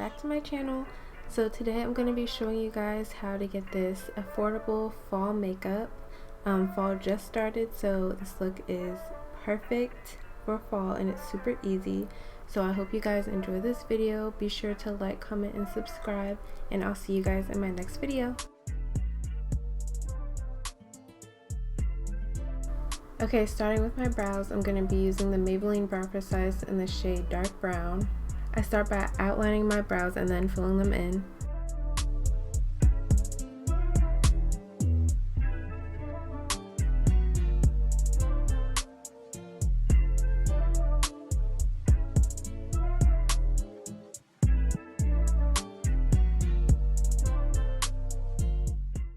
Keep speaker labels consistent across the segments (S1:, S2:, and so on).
S1: back to my channel. So today I'm going to be showing you guys how to get this affordable fall makeup. Fall just started, so this look is perfect for fall and it's super easy. So I hope you guys enjoy this video. Be sure to like, comment, and subscribe, and I'll see you guys in my next video. Okay, starting with my brows, I'm going to be using the Maybelline Brow Precise in the shade Dark Brown. I start by outlining my brows and then filling them in.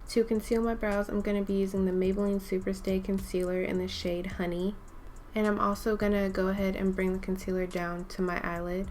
S1: To conceal my brows, I'm going to be using the Maybelline Superstay Concealer in the shade Honey. And I'm also going to go ahead and bring the concealer down to my eyelid.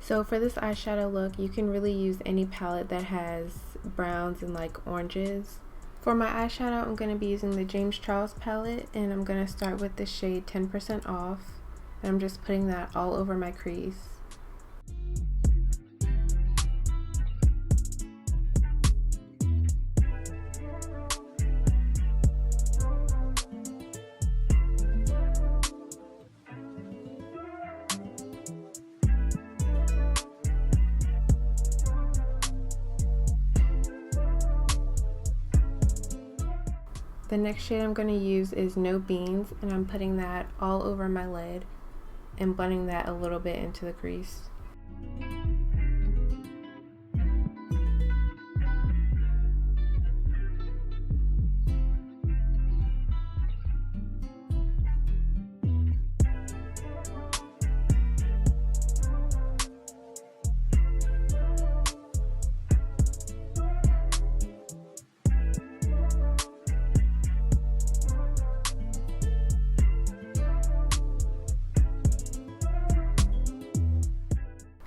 S1: So for this eyeshadow look, you can really use any palette that has browns and like oranges. For my eyeshadow, I'm going to be using the James Charles palette, and I'm going to start with the shade 10% Off, and I'm just putting that all over my crease. The next shade I'm going to use is No Beans, and I'm putting that all over my lid and blending that a little bit into the crease.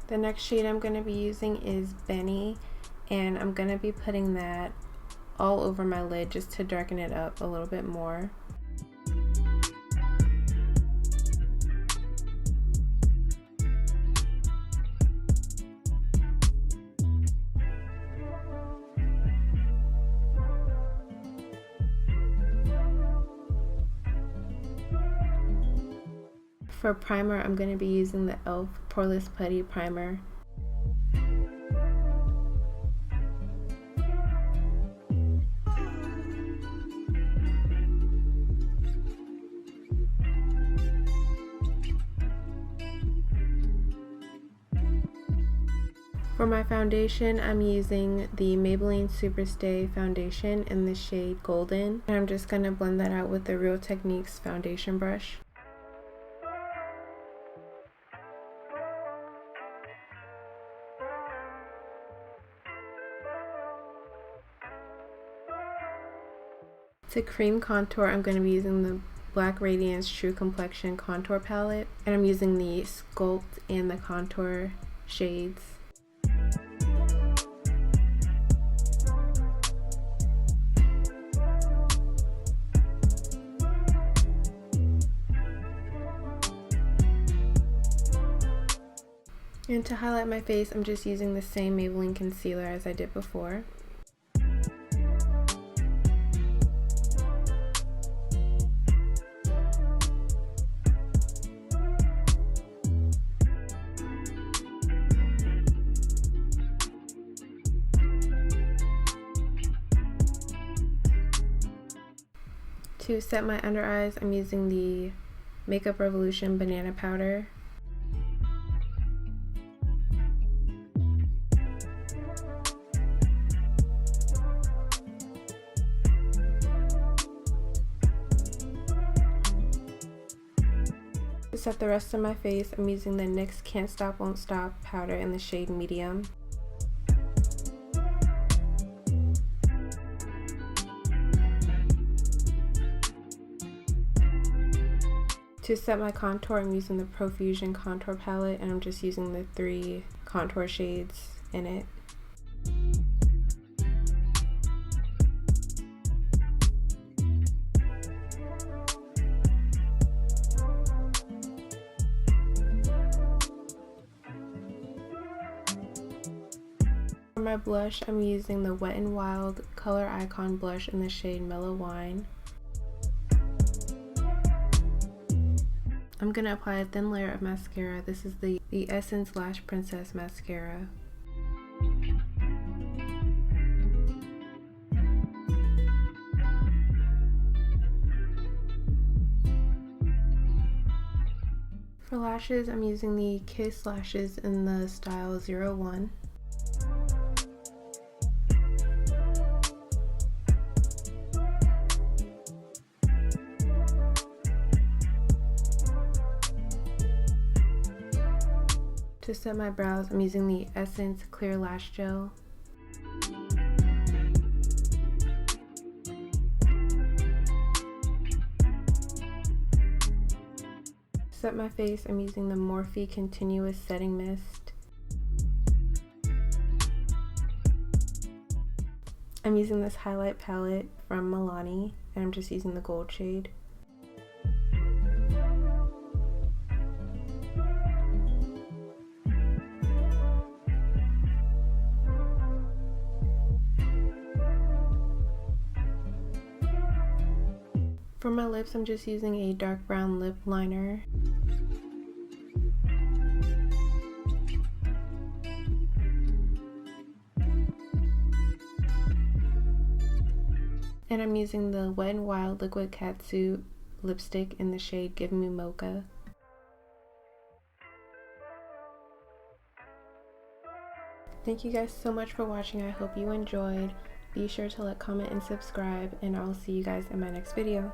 S1: The next shade I'm going to be using is Benny, and I'm going to be putting that all over my lid just to darken it up a little bit more. For primer, I'm going to be using the e.l.f. Poreless Putty Primer. For my foundation, I'm using the Maybelline Superstay Foundation in the shade Golden, and I'm just going to blend that out with the Real Techniques foundation brush. To cream contour, I'm going to be using the Black Radiance True Complexion Contour Palette, and I'm using the Sculpt and the Contour shades. And to highlight my face, I'm just using the same Maybelline concealer as I did before. To set my under eyes, I'm using the Makeup Revolution Banana Powder. To set the rest of my face, I'm using the NYX Can't Stop Won't Stop powder in the shade Medium. To set my contour, I'm using the Profusion contour palette, and I'm just using the 3 contour shades in it. For my blush, I'm using the Wet n Wild Color Icon blush in the shade Mellow Wine. I'm going to apply a thin layer of mascara. This is the Essence Lash Princess mascara. For lashes, I'm using the Kiss lashes in the style 01. To set my brows, I'm using the Essence Clear Lash Gel. To set my face, I'm using the Morphe Continuous Setting Mist. I'm using this highlight palette from Milani, and I'm just using the gold shade. For my lips, I'm just using a dark brown lip liner. And I'm using the Wet n Wild Liquid Catsuit lipstick in the shade Give Me Mocha. Thank you guys so much for watching. I hope you enjoyed. Be sure to like, comment, and subscribe, and I'll see you guys in my next video.